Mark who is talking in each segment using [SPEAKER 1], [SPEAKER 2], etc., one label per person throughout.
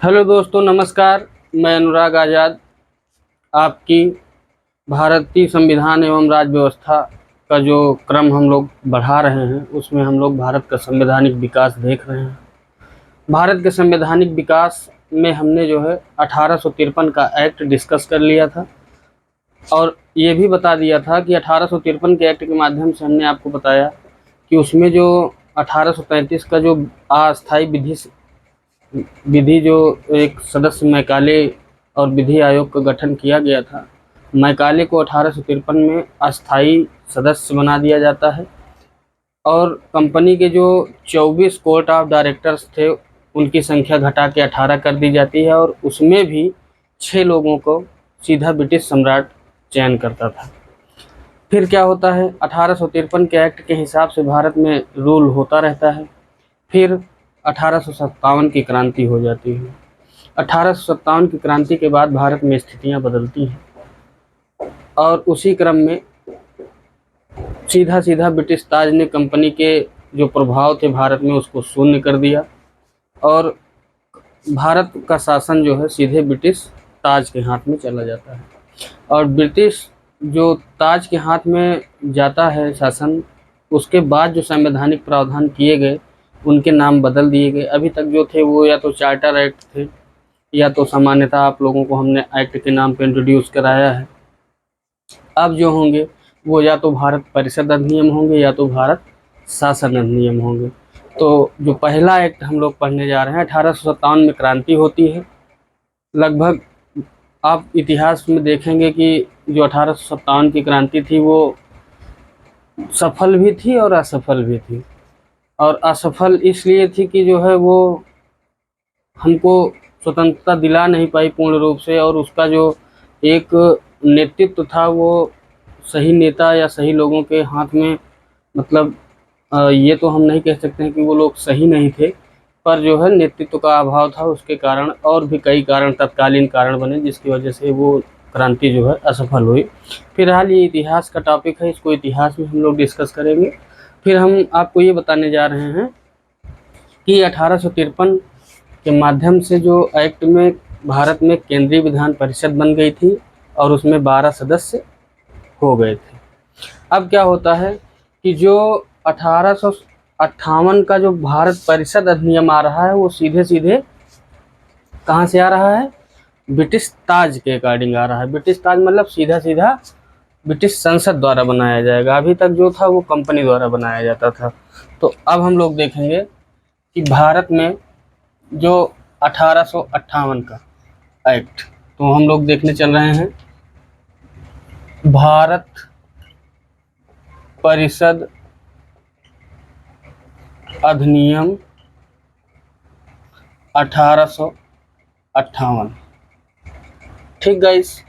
[SPEAKER 1] Hello दोस्तों, नमस्कार। मैं अनुराग आज़ाद आपकी भारतीय संविधान एवं राज्य व्यवस्था का जो क्रम हम लोग बढ़ा रहे हैं उसमें हम लोग भारत का संवैधानिक विकास देख रहे हैं। भारत के संवैधानिक विकास में हमने जो है 1853 का एक्ट डिस्कस कर लिया था और ये भी बता दिया था कि 1853 के एक्ट के माध्यम से हमने आपको बताया कि उसमें जो 1835 का जो अस्थायी विधि जो एक सदस्य मैकाले और विधि आयोग का गठन किया गया था, मैकाले को 1853 में अस्थायी सदस्य बना दिया जाता है और कंपनी के जो 24 कोर्ट ऑफ डायरेक्टर्स थे उनकी संख्या घटा के 18 कर दी जाती है और उसमें भी 6 लोगों को सीधा ब्रिटिश सम्राट चयन करता था। फिर क्या होता है, 1853 के एक्ट के हिसाब से भारत में रूल होता रहता है। फिर 1857 की क्रांति हो जाती है। 1857 की क्रांति के बाद भारत में स्थितियां बदलती हैं और उसी क्रम में सीधा सीधा ब्रिटिश ताज ने कंपनी के जो प्रभाव थे भारत में उसको शून्य कर दिया और भारत का शासन जो है सीधे ब्रिटिश ताज के हाथ में चला जाता है। और ब्रिटिश जो ताज के हाथ में जाता है शासन, उसके बाद जो संवैधानिक प्रावधान किए गए उनके नाम बदल दिए गए। अभी तक जो थे वो या तो चार्टर एक्ट थे या तो सामान्यतः आप लोगों को हमने एक्ट के नाम पे इंट्रोड्यूस कराया है। अब जो होंगे वो या तो भारत परिषद अधिनियम होंगे या तो भारत शासन अधिनियम होंगे। तो जो पहला एक्ट हम लोग पढ़ने जा रहे हैं, 1857 में क्रांति होती है। लगभग आप इतिहास में देखेंगे कि जो 1857 की क्रांति थी वो सफल भी थी और असफल भी थी। और असफल इसलिए थी कि जो है वो हमको स्वतंत्रता दिला नहीं पाई पूर्ण रूप से और उसका जो एक नेतृत्व था वो सही नेता या सही लोगों के हाथ में, मतलब ये तो हम नहीं कह सकते हैं कि वो लोग सही नहीं थे, पर जो है नेतृत्व का अभाव था। उसके कारण और भी कई कारण तत्कालीन कारण बने जिसकी वजह से वो क्रांति जो है असफल हुई। फिलहाल ये इतिहास का टॉपिक है, इसको इतिहास में हम लोग डिस्कस करेंगे। फिर हम आपको ये बताने जा रहे हैं कि 1853 के माध्यम से जो एक्ट में भारत में केंद्रीय विधान परिषद बन गई थी और उसमें 12 सदस्य हो गए थे। अब क्या होता है कि जो 1858 का जो भारत परिषद अधिनियम आ रहा है वो सीधे सीधे कहाँ से आ रहा है, ब्रिटिश ताज के अकॉर्डिंग आ रहा है। ब्रिटिश ताज मतलब सीधा सीधा ब्रिटिश संसद द्वारा बनाया जाएगा। अभी तक जो था वो कंपनी द्वारा बनाया जाता था। तो अब हम लोग देखेंगे कि भारत में जो 1858 का एक्ट, तो हम लोग देखने चल रहे हैं भारत परिषद अधिनियम 1858। ठीक गाइस,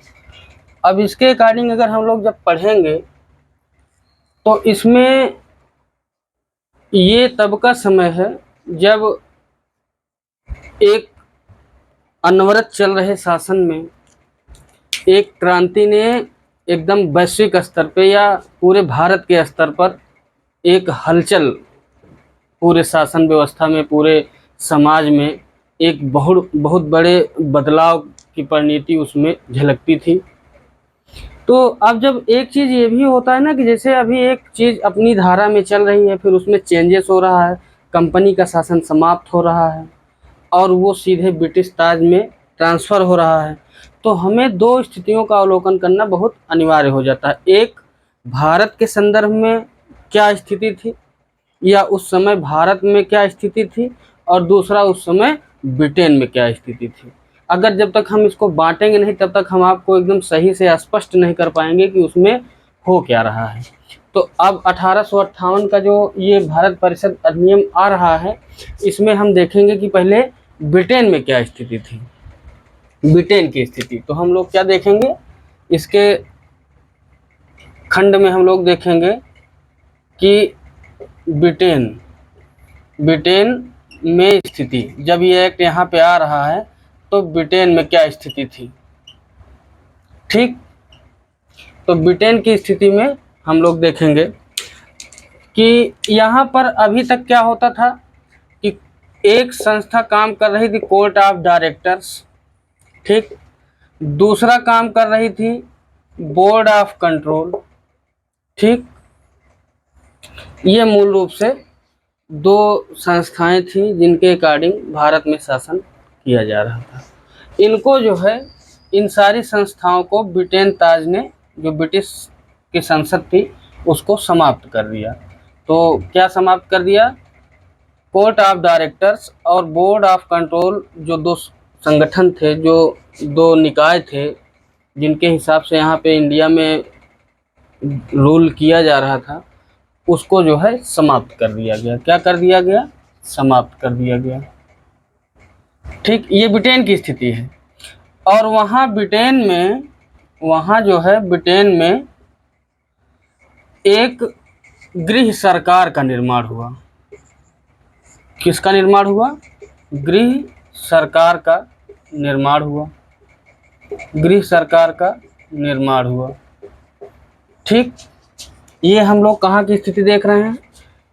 [SPEAKER 1] अब इसके अकॉर्डिंग अगर हम लोग जब पढ़ेंगे तो इसमें ये तब का समय है जब एक अनवरत चल रहे शासन में एक क्रांति ने एकदम वैश्विक स्तर पे या पूरे भारत के स्तर पर एक हलचल पूरे शासन व्यवस्था में, पूरे समाज में एक बहुत बड़े बदलाव की परिणति उसमें झलकती थी। तो अब जब एक चीज़ ये भी होता है ना कि जैसे अभी एक चीज़ अपनी धारा में चल रही है, फिर उसमें चेंजेस हो रहा है, कंपनी का शासन समाप्त हो रहा है और वो सीधे ब्रिटिश ताज में ट्रांसफ़र हो रहा है, तो हमें दो स्थितियों का अवलोकन करना बहुत अनिवार्य हो जाता है। एक, भारत के संदर्भ में क्या स्थिति थी या उस समय भारत में क्या स्थिति थी, और दूसरा उस समय ब्रिटेन में क्या स्थिति थी। अगर जब तक हम इसको बांटेंगे नहीं तब तक हम आपको एकदम सही से स्पष्ट नहीं कर पाएंगे कि उसमें हो क्या रहा है। तो अब 1858 का जो ये भारत परिषद अधिनियम आ रहा है, इसमें हम देखेंगे कि पहले ब्रिटेन में क्या स्थिति थी, ब्रिटेन की स्थिति। तो हम लोग क्या देखेंगे, इसके खंड में हम लोग देखेंगे कि ब्रिटेन में स्थिति, जब ये एक्ट यहाँ पे आ रहा है तो ब्रिटेन में क्या स्थिति थी। ठीक, तो ब्रिटेन की स्थिति में हम लोग देखेंगे कि यहाँ पर अभी तक क्या होता था कि एक संस्था काम कर रही थी कोर्ट ऑफ डायरेक्टर्स, ठीक। दूसरा काम कर रही थी बोर्ड ऑफ कंट्रोल, ठीक। ये मूल रूप से दो संस्थाएं थी जिनके अकॉर्डिंग भारत में शासन किया जा रहा था। इनको जो है, इन सारी संस्थाओं को ब्रिटेन ताज ने, जो ब्रिटिश की संसद थी, उसको समाप्त कर दिया। तो क्या समाप्त कर दिया? कोर्ट ऑफ डायरेक्टर्स और बोर्ड ऑफ कंट्रोल, जो दो संगठन थे, जो दो निकाय थे, जिनके हिसाब से यहाँ पे इंडिया में रूल किया जा रहा था, उसको जो है समाप्त कर दिया गया। क्या कर दिया गया? समाप्त कर दिया गया, ठीक। ये ब्रिटेन की स्थिति है। और वहाँ ब्रिटेन में, वहाँ जो है ब्रिटेन में एक गृह सरकार का निर्माण हुआ। किसका निर्माण हुआ? गृह सरकार का निर्माण हुआ। गृह सरकार का निर्माण हुआ, ठीक। ये हम लोग कहाँ की स्थिति देख रहे हैं?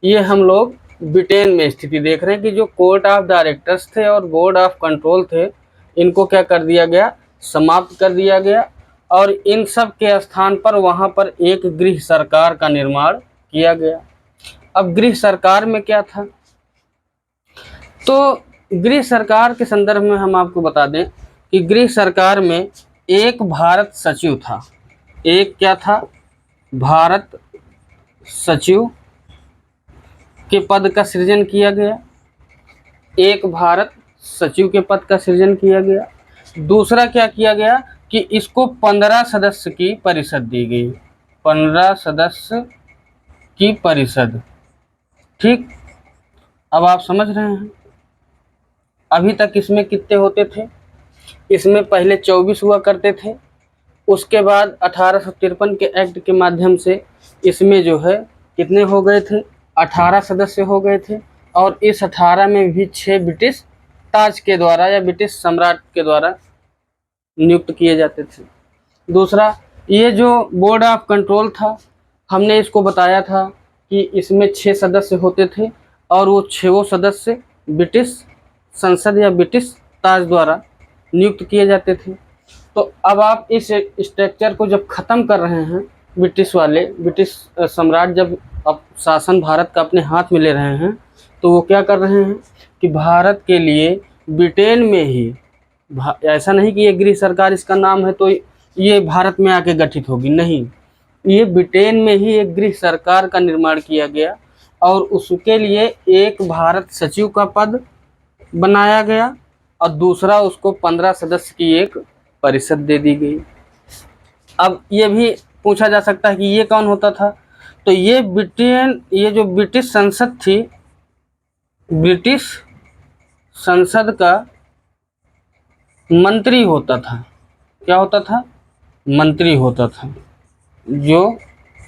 [SPEAKER 1] ये हम लोग ब्रिटेन में स्थिति देख रहे हैं कि जो कोर्ट ऑफ डायरेक्टर्स थे और बोर्ड ऑफ कंट्रोल थे, इनको क्या कर दिया गया? समाप्त कर दिया गया। और इन सब के स्थान पर वहाँ पर एक गृह सरकार का निर्माण किया गया। अब गृह सरकार में क्या था? तो गृह सरकार के संदर्भ में हम आपको बता दें कि गृह सरकार में एक भारत सचिव था। एक क्या था? भारत सचिव के पद का सृजन किया गया। एक भारत सचिव के पद का सृजन किया गया। दूसरा क्या किया गया कि इसको 15 सदस्य की परिषद दी गई। 15 सदस्य की परिषद, ठीक। अब आप समझ रहे हैं, अभी तक इसमें कितने होते थे? इसमें पहले 24 हुआ करते थे। उसके बाद 1853 के एक्ट के माध्यम से इसमें जो है कितने हो गए थे? 18 सदस्य हो गए थे। और इस 18 में भी 6 ब्रिटिश ताज के द्वारा या ब्रिटिश सम्राट के द्वारा नियुक्त किए जाते थे। दूसरा, ये जो बोर्ड ऑफ कंट्रोल था, हमने इसको बताया था कि इसमें 6 सदस्य होते थे और वो 6 सदस्य ब्रिटिश संसद या ब्रिटिश ताज द्वारा नियुक्त किए जाते थे। तो अब आप इस स्ट्रक्चर को जब ख़त्म कर रहे हैं, ब्रिटिश वाले, ब्रिटिश सम्राट जब अब शासन भारत का अपने हाथ में ले रहे हैं, तो वो क्या कर रहे हैं कि भारत के लिए ब्रिटेन में ही, ऐसा नहीं कि ये गृह सरकार इसका नाम है तो ये भारत में आके गठित होगी, नहीं। ये ब्रिटेन में ही एक गृह सरकार का निर्माण किया गया और उसके लिए एक भारत सचिव का पद बनाया गया और दूसरा उसको 15 सदस्य की एक परिषद दे दी गई। अब ये भी पूछा जा सकता है कि ये कौन होता था? तो ये ब्रिटेन, ये जो ब्रिटिश संसद थी, ब्रिटिश संसद का मंत्री होता था। क्या होता था? मंत्री होता था। जो,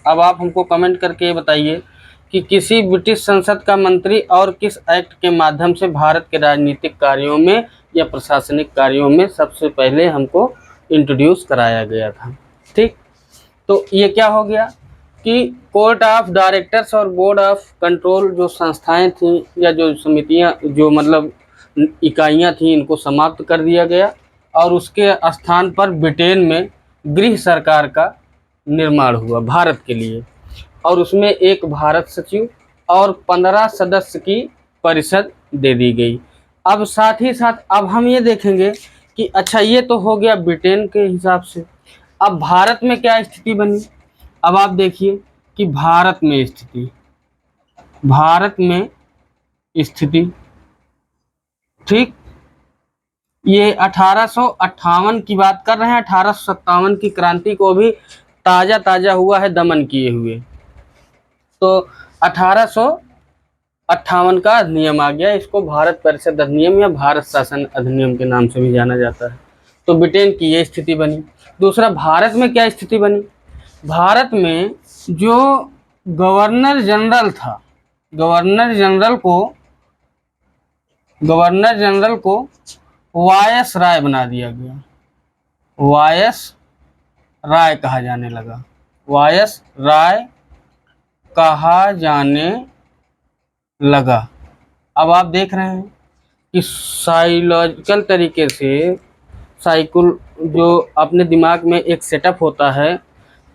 [SPEAKER 1] अब आप हमको कमेंट करके ये बताइए कि किसी ब्रिटिश संसद का मंत्री और किस एक्ट के माध्यम से भारत के राजनीतिक कार्यों में या प्रशासनिक कार्यों में सबसे पहले हमको इंट्रोड्यूस कराया गया था, ठीक। तो ये क्या हो गया कि कोर्ट ऑफ डायरेक्टर्स और बोर्ड ऑफ कंट्रोल जो संस्थाएं थीं या जो समितियां, जो मतलब इकाइयां थीं, इनको समाप्त कर दिया गया और उसके स्थान पर ब्रिटेन में गृह सरकार का निर्माण हुआ भारत के लिए। और उसमें एक भारत सचिव और 15 सदस्य की परिषद दे दी गई। अब साथ ही साथ अब हम ये देखेंगे कि अच्छा, ये तो हो गया ब्रिटेन के हिसाब से। अब भारत में क्या स्थिति बनी? अब आप देखिए कि भारत में स्थिति, ठीक। ये 1858 की बात कर रहे हैं। 1857 की क्रांति को भी ताज़ा हुआ है दमन किए हुए। तो 1858 का अधिनियम आ गया। इसको भारत परिषद अधिनियम या भारत शासन अधिनियम के नाम से भी जाना जाता है। तो ब्रिटेन की ये स्थिति बनी। दूसरा, भारत में क्या स्थिति बनी? भारत में जो गवर्नर जनरल था, गवर्नर जनरल को वायस राय बना दिया गया। वायस राय कहा जाने लगा। वायस राय कहा जाने लगा। अब आप देख रहे हैं कि साइकोलॉजिकल तरीके से साइकिल जो अपने दिमाग में एक सेटअप होता है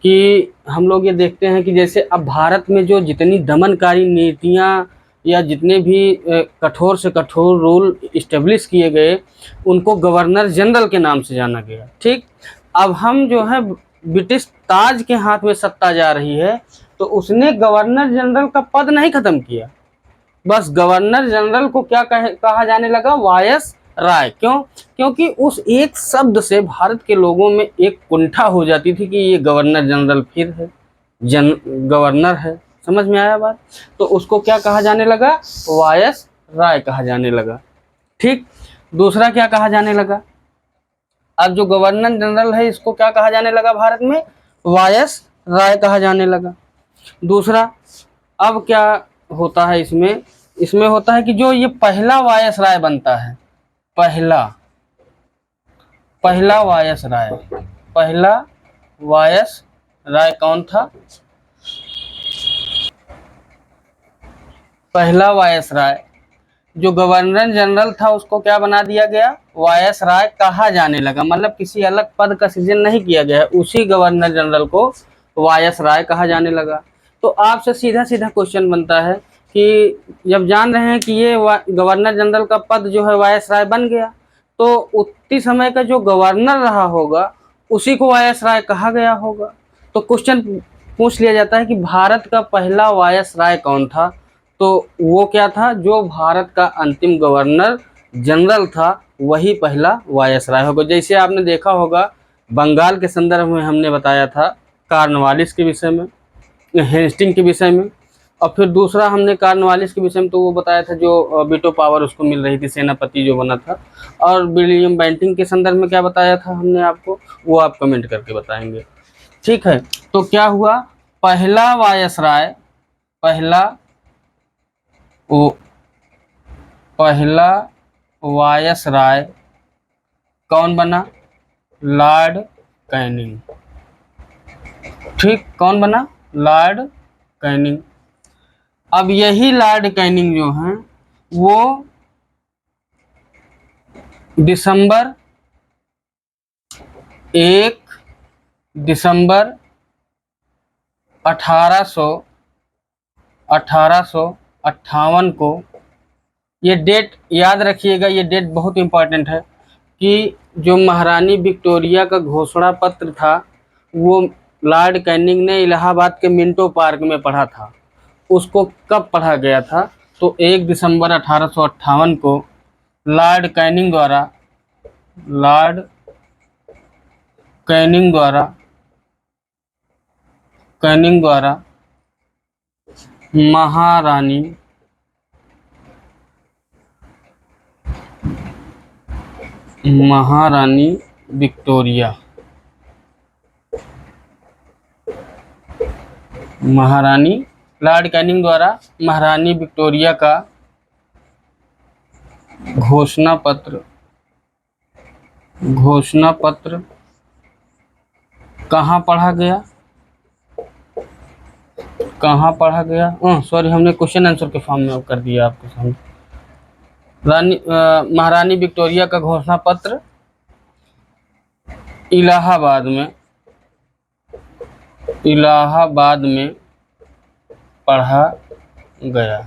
[SPEAKER 1] कि हम लोग ये देखते हैं कि जैसे अब भारत में जो जितनी दमनकारी नीतियाँ या जितने भी कठोर से कठोर रूल इस्टेब्लिश किए गए उनको गवर्नर जनरल के नाम से जाना गया। ठीक, अब हम जो है ब्रिटिश ताज के हाथ में सत्ता जा रही है तो उसने गवर्नर जनरल का पद नहीं खत्म किया, बस गवर्नर जनरल को क्या कहा जाने लगा, वायस राय। क्यों? क्योंकि उस एक शब्द से भारत के लोगों में एक कुंठा हो जाती थी कि ये गवर्नर जनरल फिर है, गवर्नर है। समझ में आया बात? तो उसको क्या कहा जाने लगा, वायस राय कहा जाने लगा। ठीक, दूसरा क्या कहा जाने लगा, अब जो गवर्नर जनरल है इसको क्या कहा जाने लगा भारत में, वायस राय कहा जाने लगा। दूसरा अब क्या होता है इसमें, इसमें होता है कि जो ये पहला वायस राय बनता है, पहला वायस राय, पहला वायस राय कौन था, पहला वायस राय जो गवर्नर जनरल था उसको क्या बना दिया गया, वायस राय कहा जाने लगा। मतलब किसी अलग पद का सृजन नहीं किया गया, उसी गवर्नर जनरल को वायस राय कहा जाने लगा। तो आपसे सीधा सीधा क्वेश्चन बनता है कि जब जान रहे हैं कि ये गवर्नर जनरल का पद जो है वायस राय बन गया, तो उतनी समय का जो गवर्नर रहा होगा उसी को वायस राय कहा गया होगा। तो क्वेश्चन पूछ लिया जाता है कि भारत का पहला वायस राय कौन था, तो वो क्या था, जो भारत का अंतिम गवर्नर जनरल था वही पहला वायस राय होगा। जैसे आपने देखा होगा बंगाल के संदर्भ में हमने बताया था कॉर्नवालिस के विषय में, हेस्टिंग के विषय में, और फिर दूसरा हमने कॉर्नवालिस के विषय में तो वो बताया था जो वीटो पावर उसको मिल रही थी, सेनापति जो बना था। और विलियम बेंटिंक के संदर्भ में क्या बताया था हमने आपको, वो आप कमेंट करके बताएंगे। ठीक है, तो क्या हुआ, पहला वायस राय, पहला वायस राय कौन बना, लॉर्ड कैनिंग। ठीक, कौन बना, लॉर्ड कैनिंग। अब यही लॉर्ड कैनिंग जो हैं वो दिसंबर 1858 को, ये डेट याद रखिएगा, ये डेट बहुत इम्पोर्टेंट है, कि जो महारानी विक्टोरिया का घोषणा पत्र था वो लॉर्ड कैनिंग ने इलाहाबाद के मिंटो पार्क में पढ़ा था। उसको कब पढ़ा गया था, तो 1 दिसंबर 1858 को लॉर्ड कैनिंग द्वारा महारानी विक्टोरिया, लॉर्ड कैनिंग द्वारा महारानी विक्टोरिया का घोषणा पत्र कहाँ पढ़ा गया, सॉरी हमने क्वेश्चन आंसर के फॉर्म में कर दिया आपके सामने। महारानी विक्टोरिया का घोषणा पत्र इलाहाबाद में पढ़ा गया।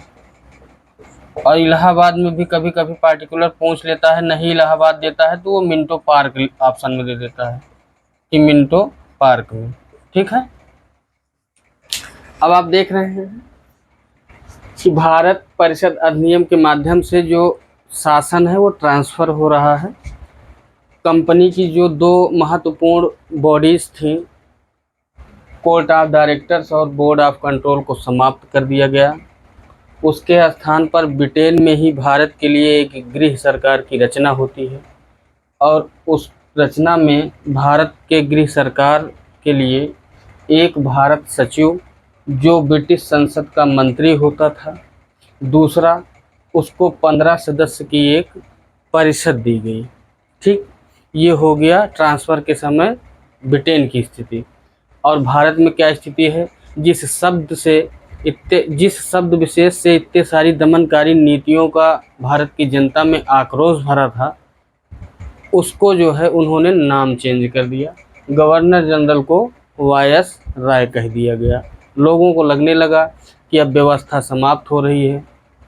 [SPEAKER 1] और इलाहाबाद में भी कभी कभी पार्टिकुलर पूछ लेता है, नहीं इलाहाबाद देता है तो वो मिंटो पार्क ऑप्शन में दे देता है कि मिंटो पार्क में। ठीक है, अब आप देख रहे हैं कि भारत परिषद अधिनियम के माध्यम से जो शासन है वो ट्रांसफ़र हो रहा है। कंपनी की जो 2 महत्वपूर्ण बॉडीज़ थी, कोर्ट ऑफ डायरेक्टर्स और बोर्ड ऑफ कंट्रोल, को समाप्त कर दिया गया। उसके स्थान पर ब्रिटेन में ही भारत के लिए एक गृह सरकार की रचना होती है और उस रचना में भारत के गृह सरकार के लिए एक भारत सचिव जो ब्रिटिश संसद का मंत्री होता था, दूसरा उसको 15 सदस्य की एक परिषद दी गई। ठीक, ये हो गया ट्रांसफ़र के समय ब्रिटेन की स्थिति। और भारत में क्या स्थिति है, जिस शब्द से इतने जिस शब्द विशेष से इतने सारी दमनकारी नीतियों का भारत की जनता में आक्रोश भरा था, उसको जो है उन्होंने नाम चेंज कर दिया। गवर्नर जनरल को वायस राय कह दिया गया। लोगों को लगने लगा कि अब व्यवस्था समाप्त हो रही है।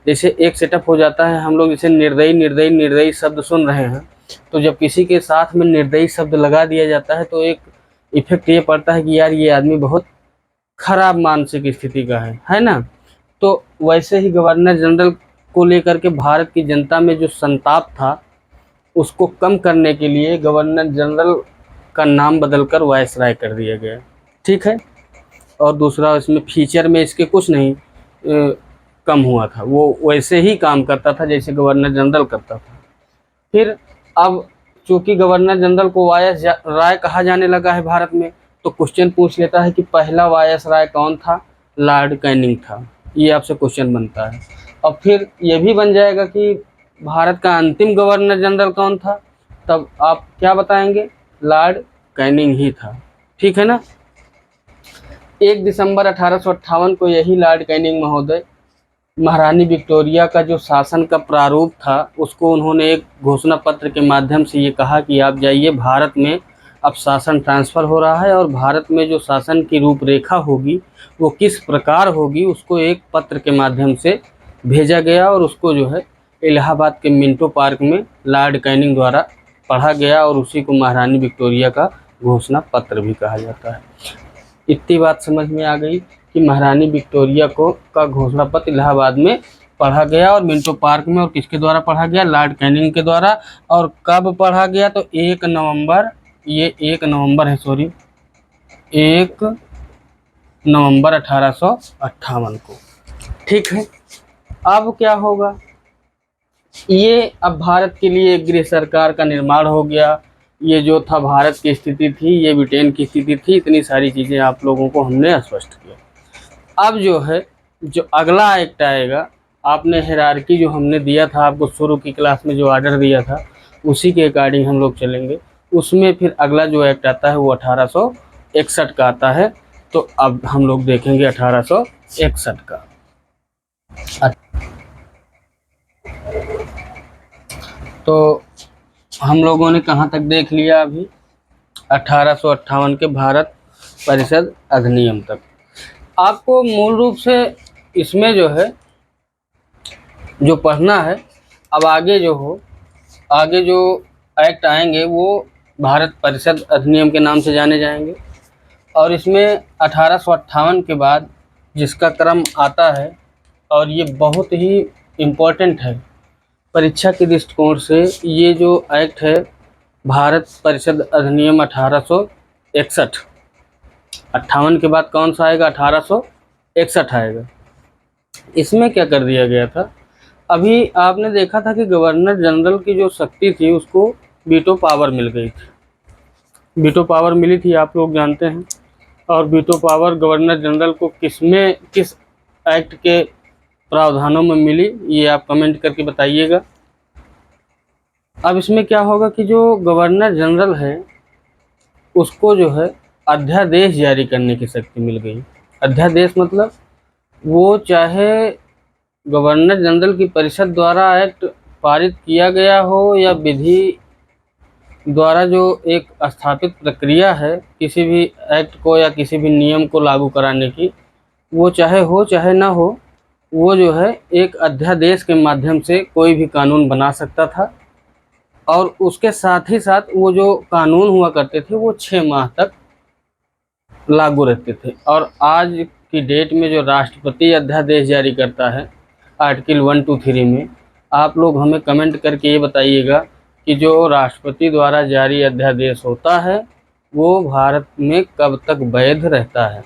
[SPEAKER 1] जैसे एक सेटअप हो जाता है, हम लोग जैसे निर्दयी निर्दयी निर्दयी शब्द सुन रहे हैं, तो जब किसी के साथ में निर्दयी शब्द लगा दिया जाता है तो एक इफेक्ट ये पड़ता है कि यार ये आदमी बहुत खराब मानसिक स्थिति का है ना। तो वैसे ही गवर्नर जनरल को लेकर के भारत की जनता में जो संताप था, उसको कम करने के लिए गवर्नर जनरल का नाम बदलकर वायसराय कर दिया गया। ठीक है। और दूसरा, इसमें फीचर में इसके कुछ नहीं कम हुआ था, वो वैसे ही काम करता था जैसे गवर्नर जनरल करता था। फिर अब चूंकि गवर्नर जनरल को वायस राय कहा जाने लगा है भारत में, तो क्वेश्चन पूछ लेता है कि पहला वायस राय कौन था? लॉर्ड कैनिंग था। ये आपसे क्वेश्चन बनता है। और फिर ये भी बन जाएगा कि भारत का अंतिम गवर्नर जनरल कौन था? तब आप क्या बताएंगे? लॉर्ड कैनिंग ही था। ठीक है ना। 1 दिसंबर 1858 को यही लॉर्ड कैनिंग महोदय महारानी विक्टोरिया का जो शासन का प्रारूप था, उसको उन्होंने एक घोषणा पत्र के माध्यम से ये कहा कि आप जाइए, भारत में अब शासन ट्रांसफ़र हो रहा है और भारत में जो शासन की रूपरेखा होगी वो किस प्रकार होगी, उसको एक पत्र के माध्यम से भेजा गया और उसको जो है इलाहाबाद के मिंटो पार्क में लॉर्ड कैनिंग द्वारा पढ़ा गया और उसी को महारानी विक्टोरिया का घोषणा पत्र भी कहा जाता है। इतनी बात समझ में आ गई कि महारानी विक्टोरिया को का घोषणा पत्र इलाहाबाद में पढ़ा गया और मिंटो पार्क में, और किसके द्वारा पढ़ा गया? लॉर्ड कैनिंग के द्वारा। और कब पढ़ा गया? तो 1 नवंबर, ये 1 नवंबर है, सॉरी 1 नवंबर 1858 को। ठीक है। अब क्या होगा? ये अब भारत के लिए एक गृह सरकार का निर्माण हो गया। ये जो था भारत की स्थिति थी, ये ब्रिटेन की स्थिति थी। इतनी सारी चीज़ें आप लोगों को हमने स्पष्ट किया। अब जो है, जो अगला एक्ट आएगा, आपने हायरार्की जो हमने दिया था आपको शुरू की क्लास में, जो ऑर्डर दिया था, उसी के अकॉर्डिंग हम लोग चलेंगे। उसमें फिर अगला जो एक्ट आता है वो 1861 का आता है। तो अब हम लोग देखेंगे 1861 का। तो हम लोगों ने कहाँ तक देख लिया? अभी 1858 के भारत परिषद अधिनियम तक। आपको मूल रूप से इसमें जो है जो पढ़ना है, अब आगे जो एक्ट आएंगे वो भारत परिषद अधिनियम के नाम से जाने जाएंगे। और इसमें 1858 के बाद जिसका क्रम आता है, और ये बहुत ही इम्पोर्टेंट है परीक्षा के दृष्टिकोण से, ये जो एक्ट है भारत परिषद अधिनियम 1861। 58 के बाद कौन सा आएगा? 1861 आएगा। इसमें क्या कर दिया गया था? अभी आपने देखा था कि गवर्नर जनरल की जो शक्ति थी उसको वीटो पावर मिल गई थी। वीटो पावर मिली थी, आप लोग जानते हैं। और वीटो पावर गवर्नर जनरल को किस एक्ट के प्रावधानों में मिली, ये आप कमेंट करके बताइएगा। अब इसमें क्या होगा कि जो गवर्नर जनरल है उसको जो है अध्यादेश जारी करने की शक्ति मिल गई। अध्यादेश मतलब वो चाहे गवर्नर जनरल की परिषद द्वारा एक्ट पारित किया गया हो या विधि द्वारा जो एक स्थापित प्रक्रिया है किसी भी एक्ट को या किसी भी नियम को लागू कराने की, वो चाहे हो चाहे ना हो, वो जो है एक अध्यादेश के माध्यम से कोई भी कानून बना सकता था। और उसके साथ ही साथ वो जो कानून हुआ करते थे वो 6 माह तक लागू रहते थे। और आज की डेट में जो राष्ट्रपति अध्यादेश जारी करता है आर्टिकल 1, 2, 3 में, आप लोग हमें कमेंट करके ये बताइएगा कि जो राष्ट्रपति द्वारा जारी अध्यादेश होता है वो भारत में कब तक वैध रहता है।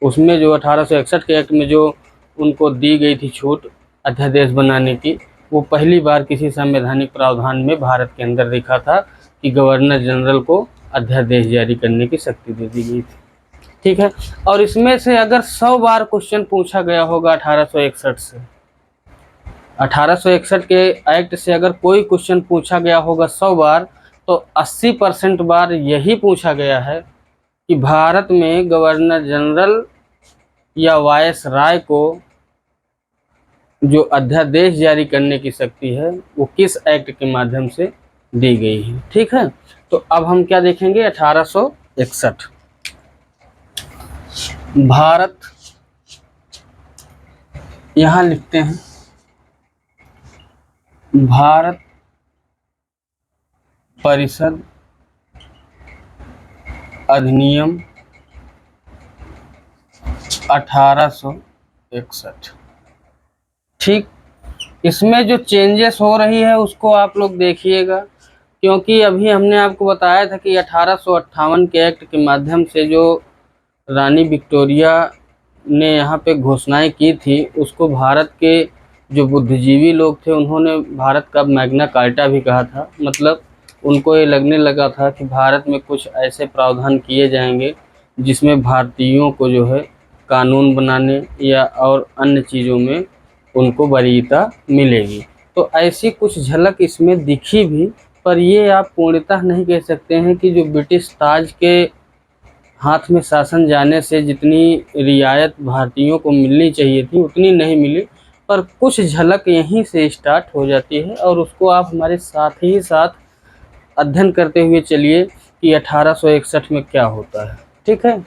[SPEAKER 1] उसमें जो 1861 के एक्ट में जो उनको दी गई थी छूट अध्यादेश बनाने की, वो पहली बार किसी संवैधानिक प्रावधान में भारत के अंदर दिखा था कि गवर्नर जनरल को अध्यादेश जारी करने की शक्ति दे दी गई थी। ठीक है। और इसमें से अगर 100 बार क्वेश्चन पूछा गया होगा 1861 से, 1861 के एक्ट से अगर कोई क्वेश्चन पूछा गया होगा 100 बार, तो 80% बार यही पूछा गया है कि भारत में गवर्नर जनरल या वायसराय को जो अध्यादेश जारी करने की शक्ति है वो किस एक्ट के माध्यम से दी गई है। ठीक है, तो अब हम क्या देखेंगे, 1861 भारत, यहां लिखते हैं भारत परिषद अधिनियम 1861। ठीक, इसमें जो चेंजेस हो रही है उसको आप लोग देखिएगा, क्योंकि अभी हमने आपको बताया था कि 1858 के एक्ट के माध्यम से जो रानी विक्टोरिया ने यहाँ पे घोषणाएं की थी उसको भारत के जो बुद्धिजीवी लोग थे उन्होंने भारत का मैग्ना कार्टा भी कहा था। मतलब उनको ये लगने लगा था कि भारत में कुछ ऐसे प्रावधान किए जाएंगे जिसमें भारतीयों को जो है कानून बनाने या और अन्य चीज़ों में उनको वरीयता मिलेगी। तो ऐसी कुछ झलक इसमें दिखी भी, पर ये आप पूर्णतः नहीं कह सकते हैं कि जो ब्रिटिश ताज के हाथ में शासन जाने से जितनी रियायत भारतीयों को मिलनी चाहिए थी उतनी नहीं मिली, पर कुछ झलक यहीं से स्टार्ट हो जाती है और उसको आप हमारे साथ ही साथ अध्ययन करते हुए चलिए कि 1861 में क्या होता है। ठीक है,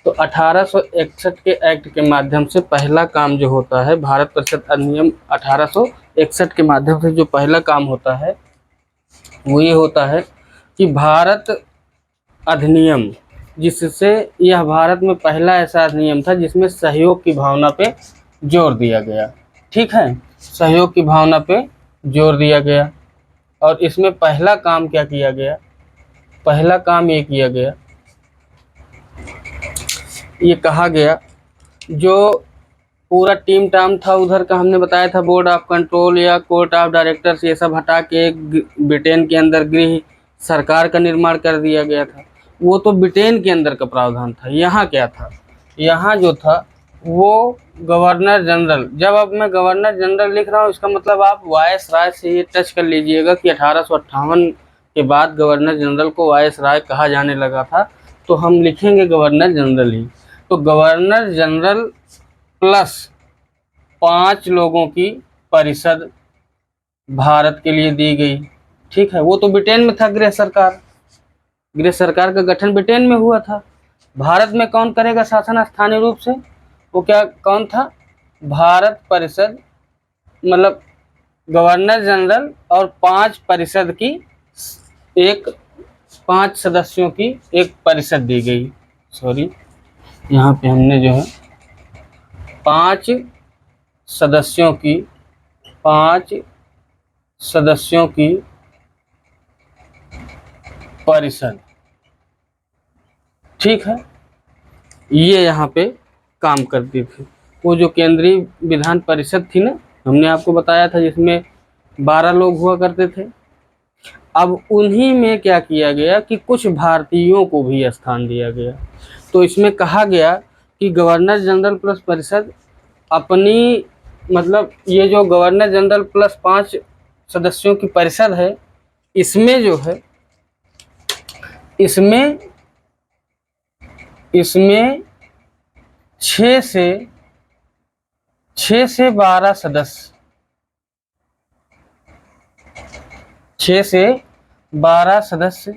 [SPEAKER 1] तो 1861 के एक्ट के माध्यम से पहला काम जो होता है, भारत परिषद अधिनियम 1861 के माध्यम से जो पहला काम होता है वो ये होता है कि भारत अधिनियम, जिससे यह भारत में पहला ऐसा अधिनियम था जिसमें सहयोग की भावना पे जोर दिया गया। ठीक है, सहयोग की भावना पे जोर दिया गया और इसमें पहला काम क्या किया गया, पहला काम ये किया गया, ये कहा गया जो पूरा टीम टाम था उधर का, हमने बताया था बोर्ड ऑफ कंट्रोल या कोर्ट ऑफ डायरेक्टर्स, ये सब हटा के ब्रिटेन के अंदर गृह सरकार का निर्माण कर दिया गया था। वो तो ब्रिटेन के अंदर का प्रावधान था। यहाँ क्या था, यहाँ जो था वो गवर्नर जनरल। जब अब मैं गवर्नर जनरल लिख रहा हूँ इसका मतलब आप वायसराय से ये टच कर लीजिएगा कि 1858 के बाद गवर्नर जनरल को वायसराय कहा जाने लगा था, तो हम लिखेंगे गवर्नर जनरल ही। तो गवर्नर जनरल प्लस 5 लोगों की परिषद भारत के लिए दी गई। ठीक है, वो तो ब्रिटेन में था गृह सरकार, गृह सरकार का गठन ब्रिटेन में हुआ था। भारत में कौन करेगा शासन स्थानीय रूप से, वो क्या कौन था, भारत परिषद, मतलब गवर्नर जनरल और 5 परिषद की एक 5 सदस्यों की एक परिषद दी गई। सॉरी, यहाँ पे हमने जो है 5 सदस्यों की 5 सदस्यों की परिषद। ठीक है, ये यहाँ पे काम करती थी। वो जो केंद्रीय विधान परिषद थी ना, हमने आपको बताया था जिसमें 12 लोग हुआ करते थे। अब उन्हीं में क्या किया गया कि कुछ भारतीयों को भी स्थान दिया गया। तो इसमें कहा गया कि गवर्नर जनरल प्लस परिषद अपनी, मतलब ये जो गवर्नर जनरल प्लस 5 सदस्यों की परिषद है, इसमें जो है इसमें 6 से 12 सदस्य, 6 से 12 सदस्य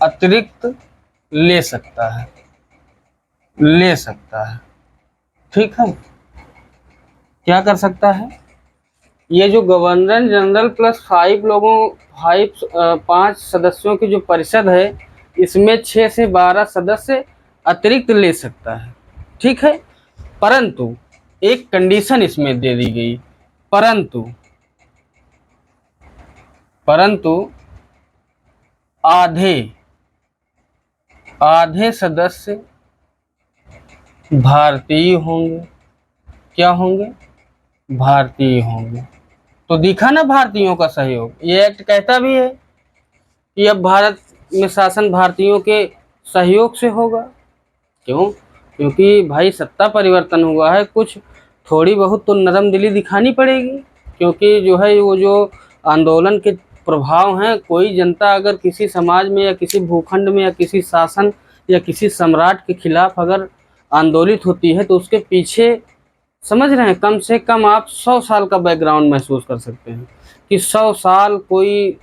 [SPEAKER 1] अतिरिक्त ले सकता है। ठीक है, क्या कर सकता है, ये जो गवर्नर जनरल प्लस 5 सदस्यों की जो परिषद है इसमें 6 से 12 सदस्य अतिरिक्त ले सकता है। ठीक है, परंतु एक कंडीशन इसमें दे दी गई, परंतु आधे सदस्य भारतीय होंगे। क्या होंगे, भारतीय होंगे। तो दिखा ना भारतीयों का सहयोग। ये एक्ट कहता भी है कि अब भारत में शासन भारतीयों के सहयोग से होगा। क्यों, क्योंकि भाई सत्ता परिवर्तन हुआ है, कुछ थोड़ी बहुत तो नरम दिली दिखानी पड़ेगी, क्योंकि जो है वो जो आंदोलन के प्रभाव हैं, कोई जनता अगर किसी समाज में या किसी भूखंड में या किसी शासन या किसी सम्राट के खिलाफ अगर आंदोलित होती है तो उसके पीछे, समझ रहे हैं, कम से कम आप 100 साल का बैकग्राउंड महसूस कर सकते हैं कि 100 साल कोई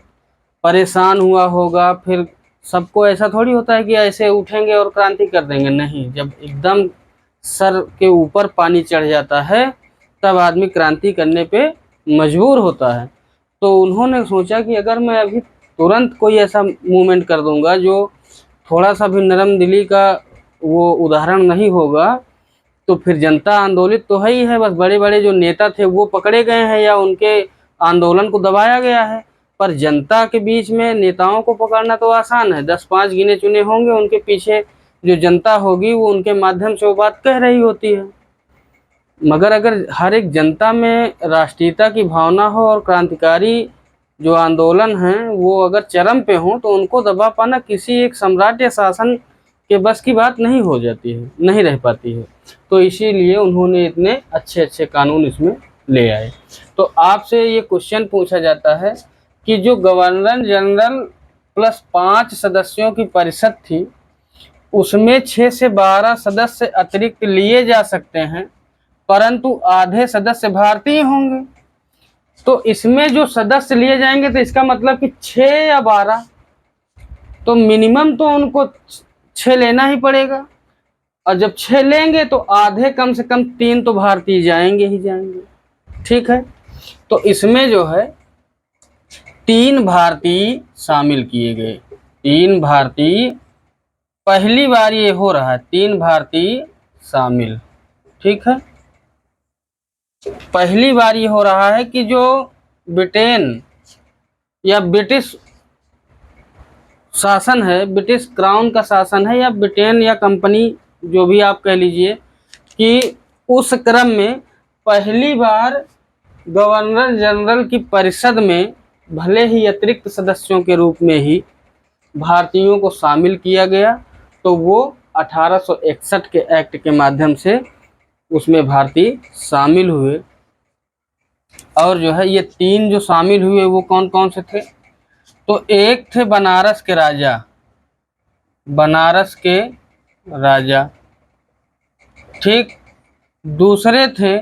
[SPEAKER 1] परेशान हुआ होगा। फिर सबको ऐसा थोड़ी होता है कि ऐसे उठेंगे और क्रांति कर देंगे, नहीं, जब एकदम सर के ऊपर पानी चढ़ जाता है तब आदमी क्रांति करने पे मजबूर होता है। तो उन्होंने सोचा कि अगर मैं अभी तुरंत कोई ऐसा मूवमेंट कर दूंगा जो थोड़ा सा भी नरम दिली का वो उदाहरण नहीं होगा, तो फिर जनता आंदोलित तो है ही है, बस बड़े बड़े जो नेता थे वो पकड़े गए हैं या उनके आंदोलन को दबाया गया है। पर जनता के बीच में नेताओं को पकड़ना तो आसान है, 10-5 गिने चुने होंगे, उनके पीछे जो जनता होगी वो उनके माध्यम से वो बात कह रही होती है। मगर अगर हर एक जनता में राष्ट्रीयता की भावना हो और क्रांतिकारी जो आंदोलन हैं वो अगर चरम पे हों, तो उनको दबा पाना किसी एक सम्राट या शासन के बस की बात नहीं हो जाती है, नहीं रह पाती है। तो इसीलिए उन्होंने इतने अच्छे अच्छे कानून इसमें ले आए। तो आपसे ये क्वेश्चन पूछा जाता है कि जो गवर्नर जनरल प्लस 5 सदस्यों की परिषद थी, उसमें 6 से 12 सदस्य अतिरिक्त लिए जा सकते हैं, परंतु आधे सदस्य भारतीय होंगे। तो इसमें जो सदस्य लिए जाएंगे तो इसका मतलब कि 6 या 12, तो मिनिमम तो उनको 6 लेना ही पड़ेगा। और जब 6 लेंगे तो आधे कम से कम 3 तो भारतीय जाएंगे ही जाएंगे। ठीक है, तो इसमें जो है 3 भारतीय शामिल किए गए। 3 भारतीय, पहली बार ये हो रहा है 3 भारतीय शामिल। ठीक है, पहली बार ये हो रहा है कि जो ब्रिटेन या ब्रिटिश शासन है, ब्रिटिश क्राउन का शासन है, या ब्रिटेन या कंपनी जो भी आप कह लीजिए, कि उस क्रम में पहली बार गवर्नर जनरल की परिषद में भले ही अतिरिक्त सदस्यों के रूप में ही भारतीयों को शामिल किया गया। तो वो 1861 के एक्ट के माध्यम से उसमें भारतीय शामिल हुए। और जो है ये 3 जो शामिल हुए वो कौन कौन से थे? तो एक थे बनारस के राजा, बनारस के राजा, ठीक। दूसरे थे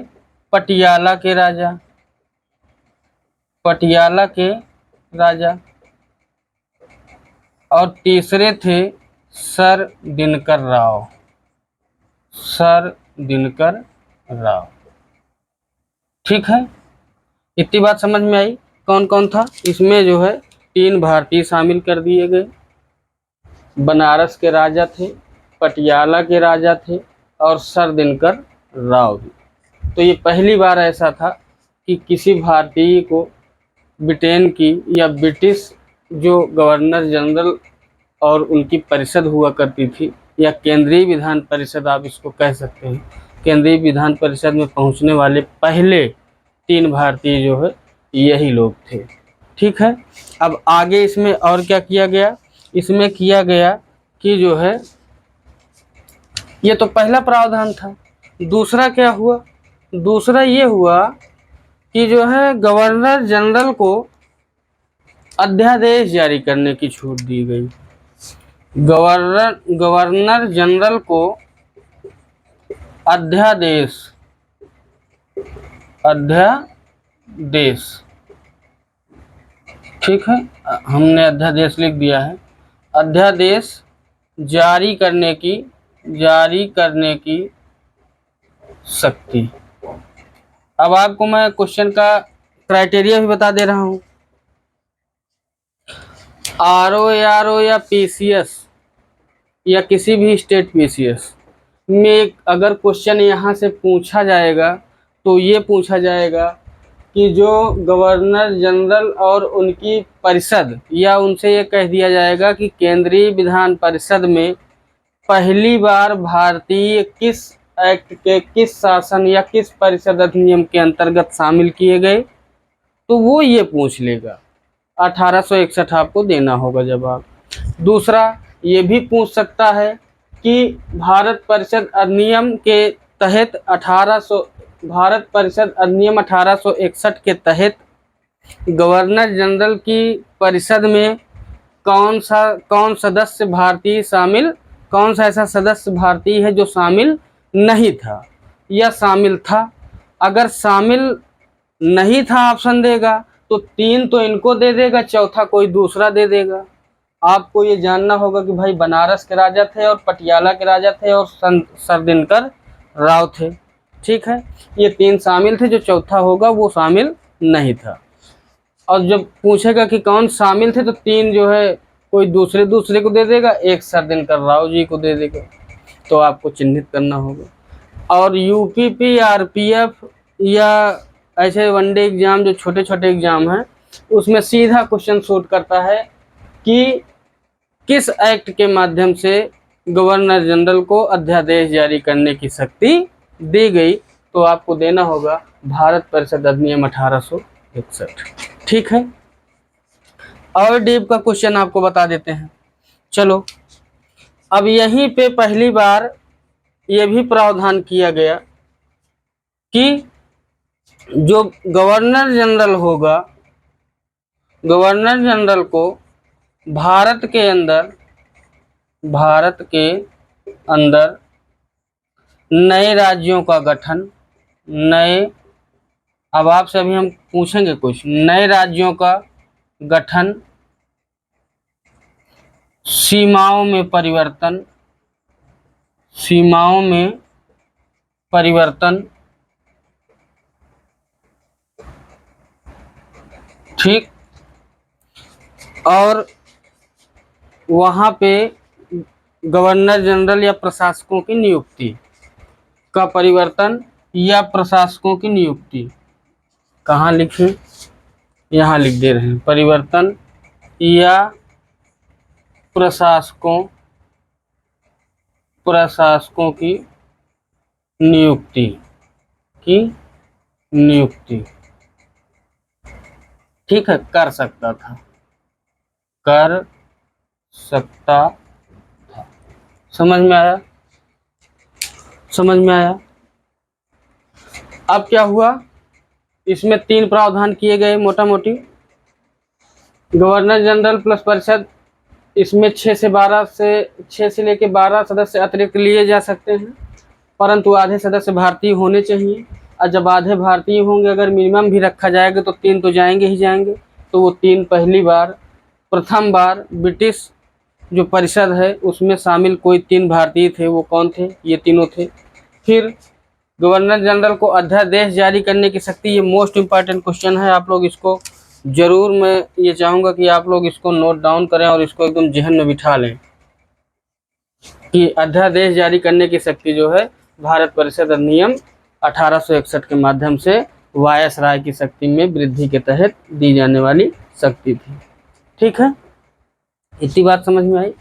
[SPEAKER 1] पटियाला के राजा, पटियाला के राजा। और तीसरे थे सर दिनकर राव, सर दिनकर राव। ठीक है, इतनी बात समझ में आई कौन कौन था? इसमें जो है 3 भारतीय शामिल कर दिए गए, बनारस के राजा थे, पटियाला के राजा थे और सर दिनकर राव भी। तो ये पहली बार ऐसा था कि किसी भारतीय को ब्रिटेन की या ब्रिटिश जो गवर्नर जनरल और उनकी परिषद हुआ करती थी, या केंद्रीय विधान परिषद आप इसको कह सकते हैं, केंद्रीय विधान परिषद में पहुंचने वाले पहले 3 भारतीय जो है यही लोग थे। ठीक है, अब आगे इसमें और क्या किया गया? इसमें किया गया कि जो है ये तो पहला प्रावधान था। दूसरा क्या हुआ? दूसरा ये हुआ कि जो है गवर्नर जनरल को अध्यादेश जारी करने की छूट दी गई। गवर्नर जनरल को अध्यादेश ठीक है, हमने अध्यादेश लिख दिया है। अध्यादेश जारी करने की शक्ति। अब आपको मैं क्वेश्चन का क्राइटेरिया भी बता दे रहा हूँ। आरओ या पीसीएस या किसी भी स्टेट पीसीएस में अगर क्वेश्चन यहाँ से पूछा जाएगा तो ये पूछा जाएगा कि जो गवर्नर जनरल और उनकी परिषद, या उनसे ये कह दिया जाएगा कि केंद्रीय विधान परिषद में पहली बार भारतीय किस एक्ट के, किस शासन या किस परिषद अधिनियम के अंतर्गत शामिल किए गए, तो वो ये पूछ लेगा। 1861 आपको देना होगा जवाब। दूसरा ये भी पूछ सकता है कि भारत परिषद अधिनियम के तहत 1861 के तहत गवर्नर जनरल की परिषद में कौन सदस्य भारतीय शामिल कौन सा ऐसा सदस्य भारतीय है जो शामिल नहीं था या शामिल था? अगर शामिल नहीं था ऑप्शन देगा तो 3 तो इनको दे देगा, चौथा कोई दूसरा दे देगा। आपको ये जानना होगा कि भाई बनारस के राजा थे और पटियाला के राजा थे और सरदिनकर राव थे। ठीक है, ये 3 शामिल थे, जो चौथा होगा वो शामिल नहीं था। और जब पूछेगा कि कौन शामिल थे तो 3 जो है कोई दूसरे को दे देगा, एक सरदिनकर राव जी को दे देगा। तो आपको चिन्हित करना होगा। और यूपीपी, आरपीएफ या ऐसे वनडे एग्जाम जो छोटे छोटे एग्जाम हैं उसमें सीधा क्वेश्चन शूट करता है कि किस एक्ट के माध्यम से गवर्नर जनरल को अध्यादेश जारी करने की शक्ति दी गई, तो आपको देना होगा भारत परिषद अधिनियम 1861। ठीक है, और डीप का क्वेश्चन आपको बता देते हैं। चलो, अब यहीं पे पहली बार यह भी प्रावधान किया गया कि जो गवर्नर जनरल होगा, गवर्नर जनरल को भारत के अंदर नए राज्यों का गठन, अब आपसे अभी हम पूछेंगे कुछ नए राज्यों का गठन, सीमाओं में परिवर्तन, ठीक, और वहाँ पे गवर्नर जनरल या प्रशासकों की नियुक्ति का परिवर्तन या प्रशासकों की नियुक्ति, कहाँ लिखें, यहाँ लिख दे रहे हैं, परिवर्तन या प्रशासकों की नियुक्ति, ठीक है, कर सकता था। समझ में आया? अब क्या हुआ, इसमें 3 प्रावधान किए गए मोटा मोटी। गवर्नर जनरल प्लस परिषद, इसमें 6 से लेके 12 सदस्य अतिरिक्त लिए जा सकते हैं, परंतु आधे सदस्य भारतीय होने चाहिए। और जब आधे भारतीय होंगे, अगर मिनिमम भी रखा जाएगा तो 3 तो जाएंगे ही जाएंगे। तो वो 3 प्रथम बार ब्रिटिश जो परिषद है उसमें शामिल कोई 3 भारतीय थे। वो कौन थे? ये तीनों थे। फिर गवर्नर जनरल को अध्यादेश जारी करने की शक्ति, ये मोस्ट इम्पॉर्टेंट क्वेश्चन है, आप लोग इसको जरूर, मैं ये चाहूँगा कि आप लोग इसको नोट डाउन करें और इसको एकदम जहन में बिठा लें कि अध्यादेश जारी करने की शक्ति जो है भारत परिषद अधिनियम 1861 के माध्यम से वायसराय की शक्ति में वृद्धि के तहत दी जाने वाली शक्ति थी। ठीक है, इतनी बात समझ में आई।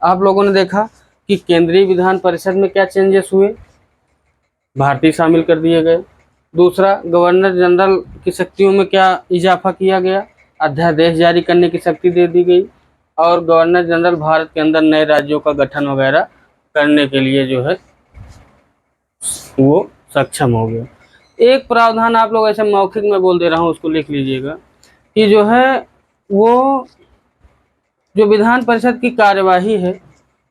[SPEAKER 1] आप लोगों ने देखा कि केंद्रीय विधान परिषद में क्या चेंजेस हुए, भारतीय शामिल कर दिए गए। दूसरा, गवर्नर जनरल की शक्तियों में क्या इजाफा किया गया, अध्यादेश जारी करने की शक्ति दे दी गई। और गवर्नर जनरल भारत के अंदर नए राज्यों का गठन वगैरह करने के लिए जो है वो सक्षम हो गया। एक प्रावधान आप लोग ऐसे मौखिक में बोल दे रहा हूँ, उसको लिख लीजिएगा कि जो है वो जो विधान परिषद की कार्यवाही है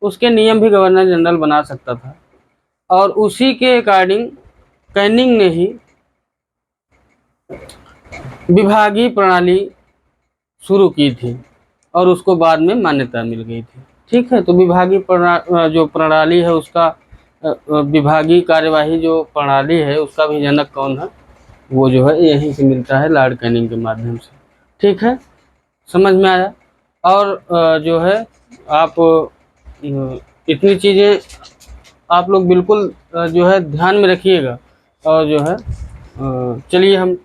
[SPEAKER 1] उसके नियम भी गवर्नर जनरल बना सकता था, और उसी के अकॉर्डिंग कैनिंग ने ही विभागीय प्रणाली शुरू की थी और उसको बाद में मान्यता मिल गई थी। ठीक है, तो विभागीय जो प्रणाली है उसका विभागीय कार्यवाही जो प्रणाली है उसका भी जनक कौन है, वो जो है यहीं से मिलता है, लॉर्ड कैनिंग के माध्यम से। ठीक है, समझ में आया। और जो है आप इतनी चीज़ें आप लोग बिल्कुल जो है ध्यान में रखिएगा। और जो है चलिए हम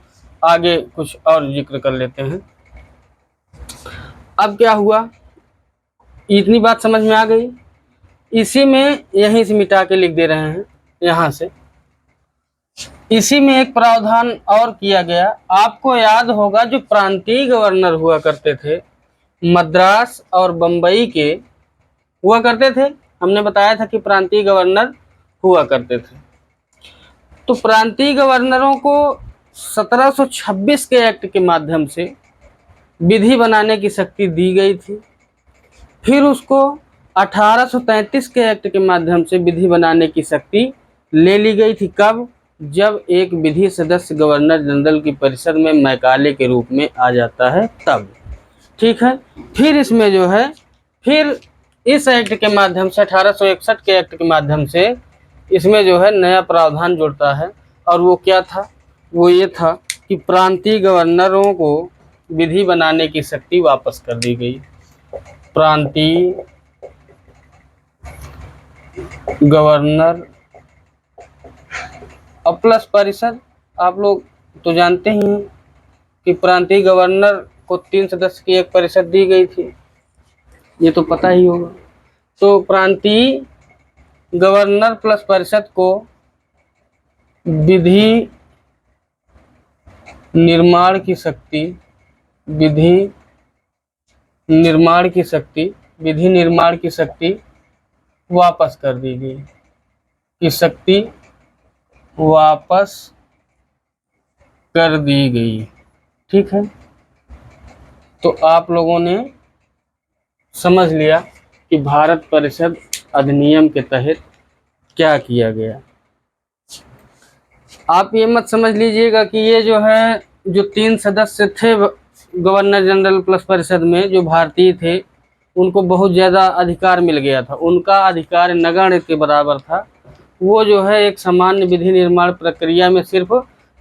[SPEAKER 1] आगे कुछ और जिक्र कर लेते हैं। अब क्या हुआ, इतनी बात समझ में आ गई। इसी में यहीं से मिटा के लिख दे रहे हैं यहाँ से। इसी में एक प्रावधान और किया गया, आपको याद होगा जो प्रांतीय गवर्नर हुआ करते थे मद्रास और बम्बई के हुआ करते थे, हमने बताया था कि प्रांतीय गवर्नर हुआ करते थे। तो प्रांतीय गवर्नरों को 1726 के एक्ट के माध्यम से विधि बनाने की शक्ति दी गई थी। फिर उसको 1833 के एक्ट के माध्यम से विधि बनाने की शक्ति ले ली गई थी। कब? जब एक विधि सदस्य गवर्नर जनरल की परिषद में मैकाले के रूप में आ जाता है तब। ठीक है। फिर इसमें जो है, फिर इस एक्ट के माध्यम से 1861 के एक्ट के माध्यम से इसमें जो है नया प्रावधान जुड़ता है। और वो क्या था? वो ये था कि प्रांतीय गवर्नरों को विधि बनाने की शक्ति वापस कर दी गई। प्रांतीय गवर्नर और प्लस परिषद, आप लोग तो जानते ही हैं कि प्रांतीय गवर्नर को 3 सदस्य की एक परिषद दी गई थी, ये तो पता ही होगा। तो प्रांतीय गवर्नर प्लस परिषद को विधि निर्माण की शक्ति, विधि निर्माण की शक्ति वापस कर दी गई, की शक्ति वापस कर दी गई। ठीक है। तो आप लोगों ने समझ लिया कि भारत परिषद अधिनियम के तहत क्या किया गया। आप ये मत समझ लीजिएगा कि ये जो है, जो 3 सदस्य थे गवर्नर जनरल प्लस परिषद में, जो भारतीय थे, उनको बहुत ज़्यादा अधिकार मिल गया था। उनका अधिकार नगण्य के बराबर था। वो जो है एक सामान्य विधि निर्माण प्रक्रिया में सिर्फ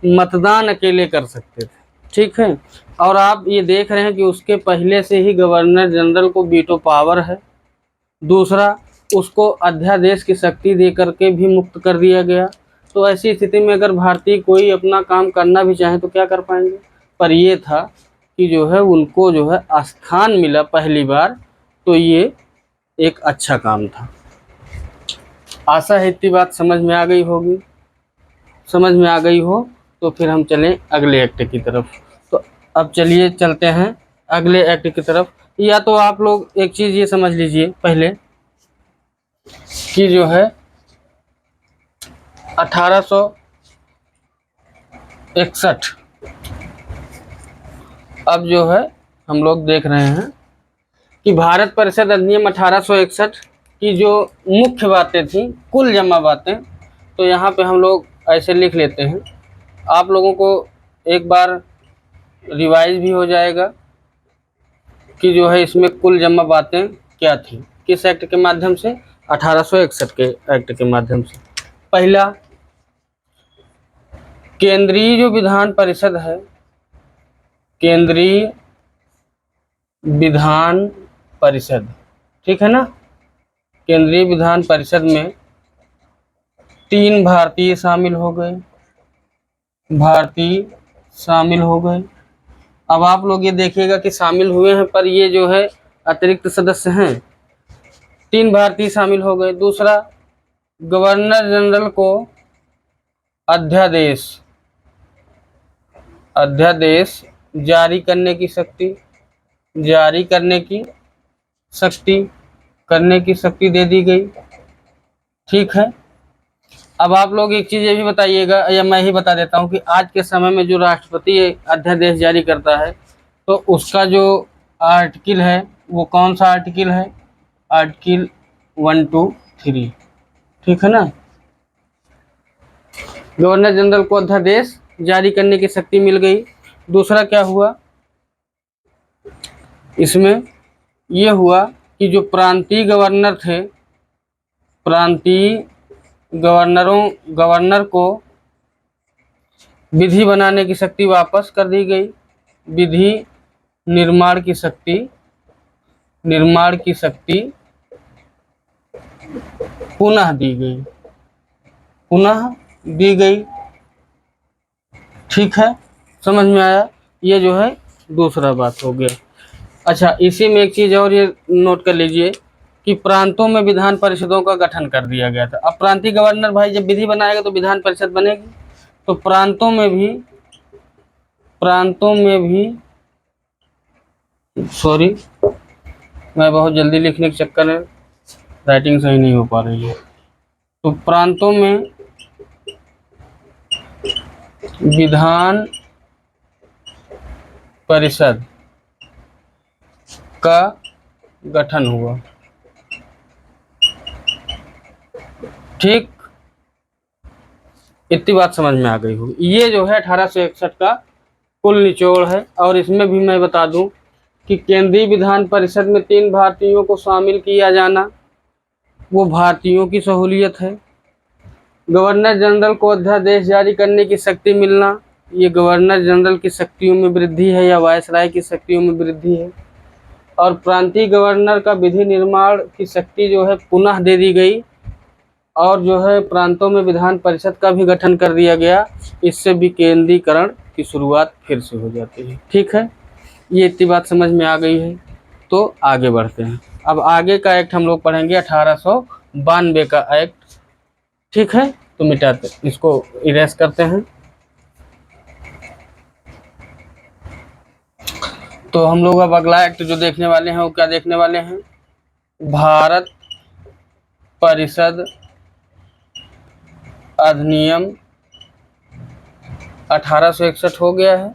[SPEAKER 1] मतदान अकेले कर सकते थे। ठीक है। और आप ये देख रहे हैं कि उसके पहले से ही गवर्नर जनरल को वीटो पावर है। दूसरा, उसको अध्यादेश की शक्ति दे करके भी मुक्त कर दिया गया। तो ऐसी स्थिति में अगर भारतीय कोई अपना काम करना भी चाहे तो क्या कर पाएंगे? पर ये था कि जो है उनको जो है स्थान मिला पहली बार, तो ये एक अच्छा काम था। आशा है इतनी बात समझ में आ गई होगी। समझ में आ गई हो तो फिर हम चलें अगले एक्ट की तरफ। तो अब चलिए चलते हैं अगले एक्ट की तरफ। या तो आप लोग एक चीज़ ये समझ लीजिए पहले कि जो है 1861, अब जो है हम लोग देख रहे हैं कि भारत परिषद अधिनियम 1861 की जो मुख्य बातें थी, कुल जमा बातें, तो यहाँ पे हम लोग ऐसे लिख लेते हैं। आप लोगों को एक बार रिवाइज भी हो जाएगा कि जो है इसमें कुल जमा बातें क्या थी, किस एक्ट के माध्यम से? 1861 के एक्ट के माध्यम से। पहला, केंद्रीय जो विधान परिषद है, केंद्रीय विधान परिषद, ठीक है ना, केंद्रीय विधान परिषद में 3 भारतीय शामिल हो गए, भारतीय शामिल हो गए। अब आप लोग ये देखिएगा कि शामिल हुए हैं, पर ये जो है अतिरिक्त सदस्य हैं। 3 भारतीय शामिल हो गए। दूसरा, गवर्नर जनरल को अध्यादेश जारी करने की शक्ति, दे दी गई। ठीक है। अब आप लोग एक चीज़ ये भी बताइएगा, या मैं ही बता देता हूँ कि आज के समय में जो राष्ट्रपति अध्यादेश जारी करता है, तो उसका जो आर्टिकल है वो कौन सा आर्टिकल है? आर्टिकल 123। ठीक है ना। गवर्नर जनरल को अध्यादेश जारी करने की शक्ति मिल गई। दूसरा क्या हुआ इसमें? ये हुआ कि जो प्रांतीय गवर्नर थे, प्रांतीय गवर्नर को विधि बनाने की शक्ति वापस कर दी गई। विधि निर्माण की शक्ति पुनः दी गई। ठीक है, समझ में आया? ये जो है दूसरा बात हो गया। अच्छा, इसी में एक चीज़ और ये नोट कर लीजिए कि प्रांतों में विधान परिषदों का गठन कर दिया गया था। अब प्रांतीय गवर्नर भाई जब विधि बनाएगा तो विधान परिषद बनेगी। तो प्रांतों में भी सॉरी, मैं बहुत जल्दी लिखने के चक्कर में राइटिंग सही नहीं हो पा रही है। तो प्रांतों में विधान परिषद का गठन हुआ। ठीक, इतनी बात समझ में आ गई होगी। ये जो है 1861 का कुल निचोड़ है। और इसमें भी मैं बता दूं कि केंद्रीय विधान परिषद में 3 भारतीयों को शामिल किया जाना वो भारतीयों की सहूलियत है। गवर्नर जनरल को अध्यादेश जारी करने की शक्ति मिलना, ये गवर्नर जनरल की शक्तियों में वृद्धि है या वायसराय की शक्तियों में वृद्धि है। और प्रांतीय गवर्नर का विधि निर्माण की शक्ति जो है पुनः दे दी गई, और जो है प्रांतों में विधान परिषद का भी गठन कर दिया गया। इससे भी केंद्रीकरण की शुरुआत फिर से हो जाती है। ठीक है, ये इतनी बात समझ में आ गई है। तो आगे बढ़ते हैं। अब आगे का एक्ट हम लोग पढ़ेंगे 1892 का एक्ट। ठीक है, तो मिटाते, इसको इरेज करते हैं। तो हम लोग अब अगला एक्ट जो देखने वाले हैं वो क्या देखने वाले हैं, भारत परिषद अधिनियम 1861 हो गया है।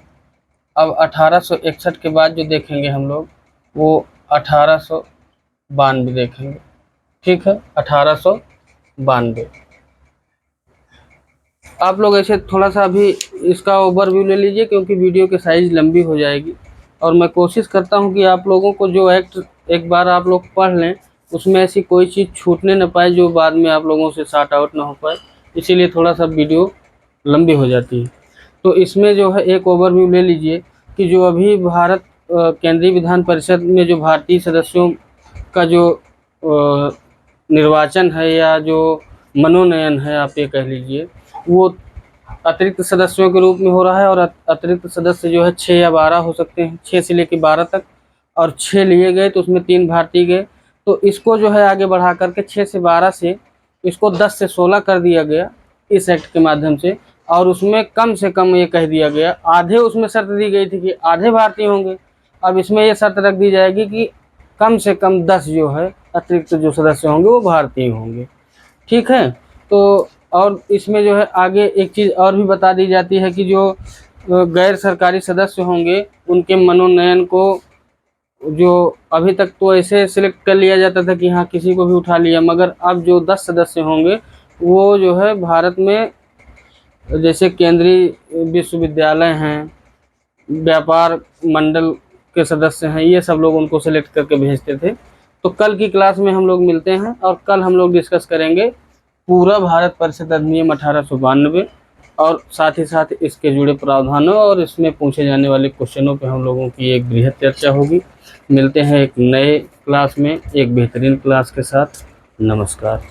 [SPEAKER 1] अब 1861 के बाद जो देखेंगे हम लोग वो 1892 देखेंगे। ठीक है, 1892। आप लोग ऐसे थोड़ा सा अभी इसका ओवरव्यू ले लीजिए, क्योंकि वीडियो की साइज़ लंबी हो जाएगी। और मैं कोशिश करता हूं कि आप लोगों को जो एक्ट एक बार आप लोग पढ़ लें, उसमें ऐसी कोई चीज़ छूटने न पाए जो बाद में आप लोगों से सॉर्ट आउट ना हो पाए, इसीलिए थोड़ा सा वीडियो लंबी हो जाती है। तो इसमें जो है एक ओवरव्यू ले लीजिए कि जो अभी भारत केंद्रीय विधान परिषद में जो भारतीय सदस्यों का जो निर्वाचन है या जो मनोनयन है, आप ये कह लीजिए, वो अतिरिक्त सदस्यों के रूप में हो रहा है। और अतिरिक्त सदस्य जो है 6 या 12 हो सकते हैं, 6 से लेकर 12 तक। और 6 लिए गए तो उसमें 3 भारतीय गए, तो इसको जो है आगे बढ़ा करके 6 से 12 से इसको 10 से 16 कर दिया गया इस एक्ट के माध्यम से। और उसमें कम से कम ये कह दिया गया, आधे उसमें शर्त दी गई थी कि आधे भारतीय होंगे, अब इसमें ये शर्त रख दी जाएगी कि कम से कम 10 जो है अतिरिक्त जो सदस्य होंगे वो भारतीय होंगे। ठीक है, तो और इसमें जो है आगे एक चीज़ और भी बता दी जाती है कि जो गैर सरकारी सदस्य होंगे उनके मनोनयन को, जो अभी तक तो ऐसे सिलेक्ट कर लिया जाता था कि हाँ किसी को भी उठा लिया, मगर अब जो 10 सदस्य होंगे वो जो है भारत में जैसे केंद्रीय विश्वविद्यालय हैं, व्यापार मंडल के सदस्य हैं, ये सब लोग उनको सेलेक्ट करके भेजते थे। तो कल की क्लास में हम लोग मिलते हैं और कल हम लोग डिस्कस करेंगे पूरा भारत परिषद अधिनियम 1892 और साथ ही साथ इसके जुड़े प्रावधानों और इसमें पूछे जाने वाले क्वेश्चनों पे हम लोगों की एक बृहद चर्चा होगी। मिलते हैं एक नए क्लास में एक बेहतरीन क्लास के साथ। नमस्कार।